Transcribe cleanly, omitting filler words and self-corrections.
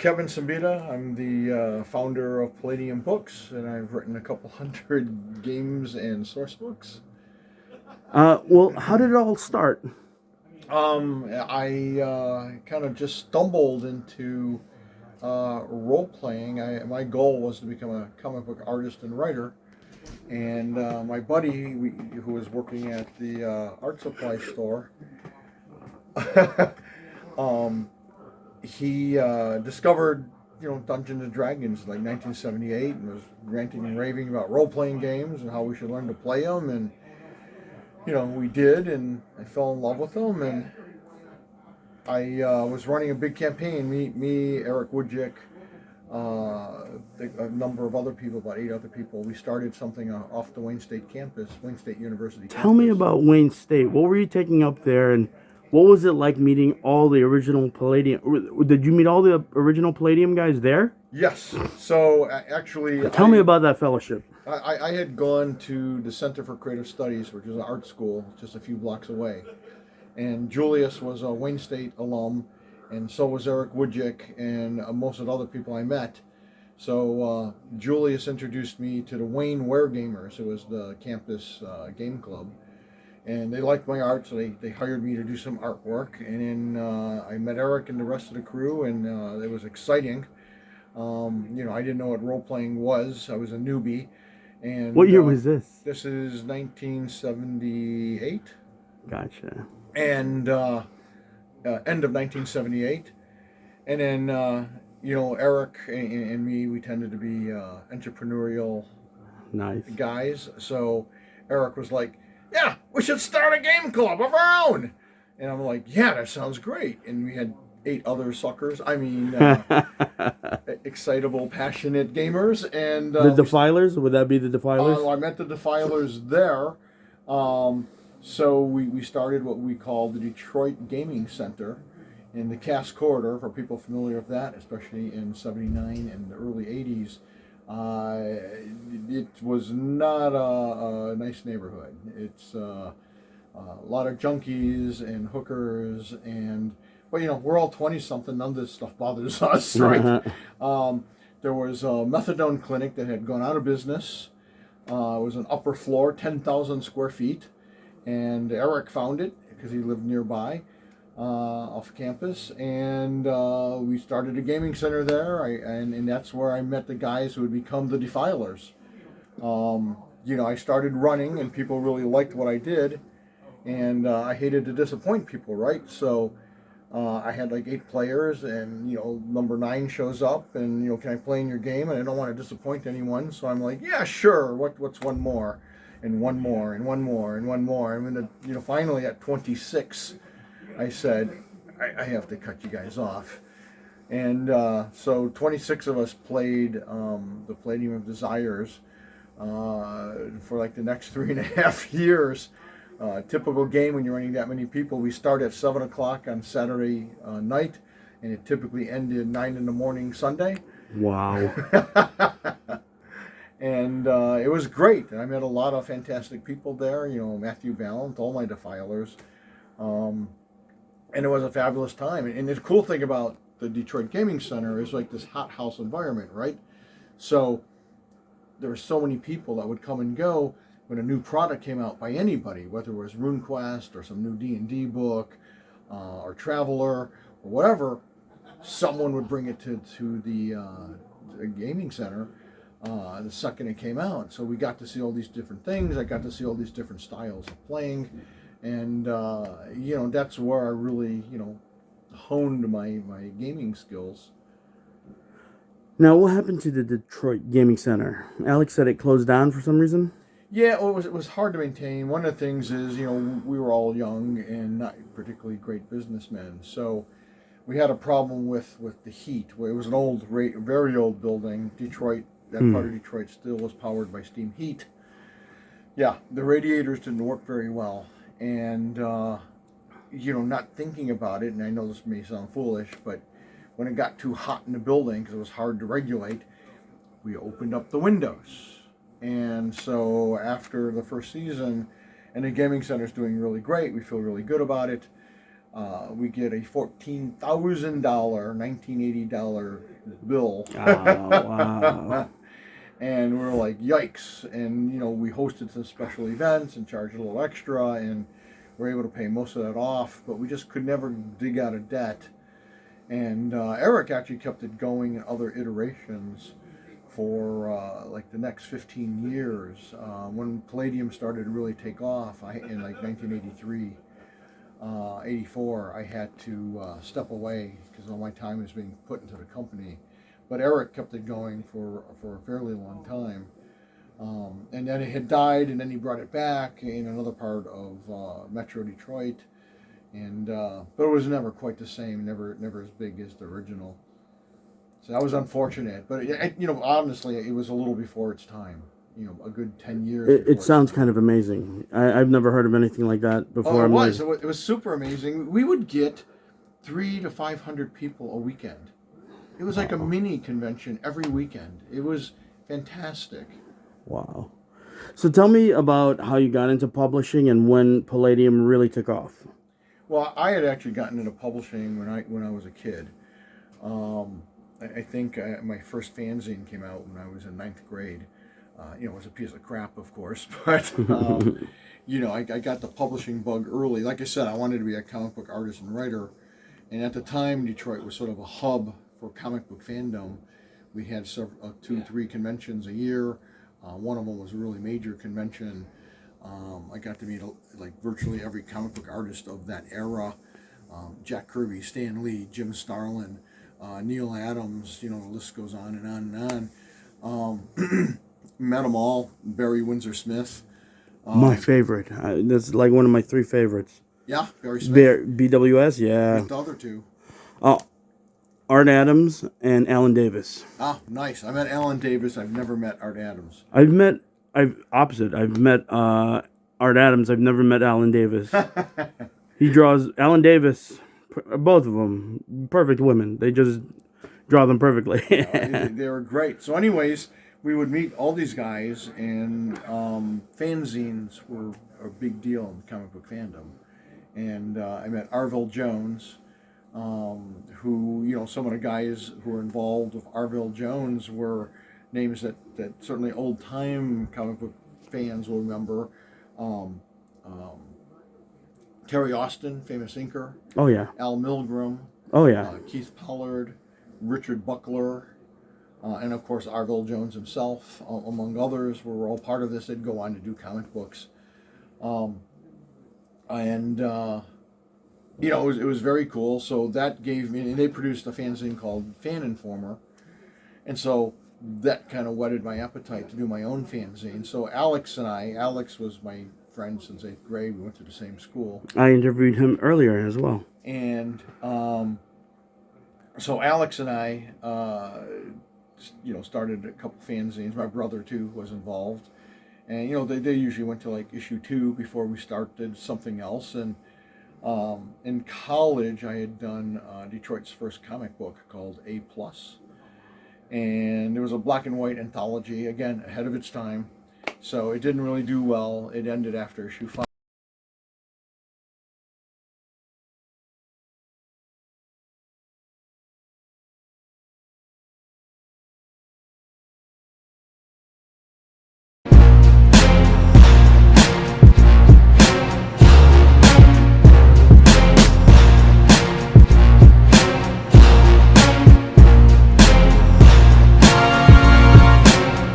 Kevin Siembieda. I'm the founder of Palladium Books, and I've written a couple hundred games and source books. Well, how did it all start? I kind of just stumbled into role playing. My goal was to become a comic book artist and writer, and my buddy, who was working at the art supply store, um, he discovered Dungeons and Dragons in like 1978 and was ranting and raving about role playing games and how we should learn to play them, and we did, and I fell in love with them, and I was running a big campaign. Me, Eric Woodjick, a number of other people, about 8 other people. We started something off the Wayne State campus, Wayne State University campus. Tell me about Wayne State. What were you taking up there, and what was it like meeting all the original Palladium? Did you meet all the original Palladium guys there? Yes. So actually, Tell me about that fellowship. I had gone to the Center for Creative Studies, which is an art school just a few blocks away. And Julius was a Wayne State alum, and so was Eric Woodjick, and most of the other people I met. So Julius introduced me to the Wayne Weregamers. It was the campus game club. And they liked my art, so they hired me to do some artwork. And then I met Eric and the rest of the crew, and it was exciting. I didn't know what role-playing was. I was a newbie. And what year was this? This is 1978. Gotcha. And end of 1978. And then, Eric and me, we tended to be entrepreneurial Nice guys. So Eric was like, yeah, we should start a game club of our own. And I'm like, yeah, that sounds great. And we had 8 other suckers. I mean, excitable, passionate gamers. And the Defilers? Would that be the Defilers? I met the Defilers there. So we started what we call the Detroit Gaming Center in the Cass Corridor, for people familiar with that, especially in 79 and the early 80s. It was not a nice neighborhood. It's a lot of junkies and hookers, but we're all 20-something. None of this stuff bothers us, right? There was a methadone clinic that had gone out of business. It was an upper floor, 10,000 square feet, and Eric found it because he lived nearby. Off campus, and we started a gaming center there, and that's where I met the guys who would become the Defilers. I started running, and people really liked what I did, and I hated to disappoint people, right? So I had like 8 players, and number 9 shows up, and can I play in your game? And I don't want to disappoint anyone, so I'm like, yeah, sure. What's one more, and one more, and one more, and one more, and then finally at 26. I said, I have to cut you guys off. And so 26 of us played the Palladium of Desires for like the next 3.5 years. Typical game when you're running that many people. We start at 7 o'clock on Saturday night, and it typically ended 9 in the morning Sunday. Wow. And it was great. I met a lot of fantastic people there, Matthew Ballant, all my Defilers. And it was a fabulous time. And the cool thing about the Detroit Gaming Center is like this hothouse environment, right? So there were so many people that would come and go when a new product came out by anybody, whether it was RuneQuest or some new D&D book or Traveler or whatever. Someone would bring it to the gaming center the second it came out. So we got to see all these different things. I got to see all these different styles of playing. And, that's where I really, honed my gaming skills. Now, what happened to the Detroit Gaming Center? Alex said it closed down for some reason? Yeah, well, it was hard to maintain. One of the things is, we were all young and not particularly great businessmen. So we had a problem with the heat. It was an old, very old building. Detroit, that part of Detroit still was powered by steam heat. Yeah, the radiators didn't work very well. And, not thinking about it, and I know this may sound foolish, but when it got too hot in the building, because it was hard to regulate, we opened up the windows. And so after the first season, and the gaming center's doing really great, we feel really good about it, we get a $14,000 $1980 bill. Oh, wow. And we're like, yikes. And, we hosted some special events and charged a little extra, and we're able to pay most of that off, but we just could never dig out of debt. And Eric actually kept it going in other iterations for like the next 15 years. When Palladium started to really take off in like 1983, 84, I had to step away because all my time was being put into the company. But Eric kept it going for a fairly long time. And then it had died, and then he brought it back in another part of Metro Detroit. And but it was never quite the same, never as big as the original. So that was unfortunate. But honestly, it was a little before its time. A good 10 years. It sounds kind of amazing. I've never heard of anything like that before. Oh, it was super amazing. We would get 300 to 500 people a weekend. It was like a mini convention every weekend. It was fantastic. Wow. So tell me about how you got into publishing and when Palladium really took off. Well, I had actually gotten into publishing when I was a kid. I think my first fanzine came out when I was in 9th grade. It was a piece of crap, of course, but I got the publishing bug early. Like I said, I wanted to be a comic book artist and writer, and at the time, Detroit was sort of a hub for comic book fandom. We had 2-3 conventions a year. One of them was a really major convention. I got to meet like virtually every comic book artist of that era. Jack Kirby, Stan Lee, Jim Starlin, Neil Adams, the list goes on and on and on. Met them all. Barry Windsor Smith. My favorite. That's like one of my 3 favorites. Yeah, Barry Smith. BWS, yeah. The other 2. Art Adams and Alan Davis. Ah, nice. I met Alan Davis. I've never met Art Adams. I've met Art Adams. I've never met Alan Davis. He draws Alan Davis, both of them, perfect women. They just draw them perfectly. They were great. So anyways, we would meet all these guys, and fanzines were a big deal in comic book fandom. And I met Arvil Jones, who, some of the guys who were involved with Arvil Jones were names that certainly old-time comic book fans will remember. Terry Austin, famous inker. Oh, yeah. Al Milgram. Oh, yeah. Keith Pollard, Richard Buckler, and of course Arvil Jones himself, among others, were all part of this. They'd go on to do comic books. It was very cool. So that gave me, and they produced a fanzine called Fan Informer. And so that kind of whetted my appetite to do my own fanzine. So Alex was my friend since 8th grade. We went to the same school. I interviewed him earlier as well. And so Alex and I, started a couple fanzines. My brother, too, was involved. And, they usually went to, like, issue 2 before we started something else. And in college, I had done Detroit's first comic book called A+. And it was a black and white anthology, again, ahead of its time. So it didn't really do well. It ended after issue 5.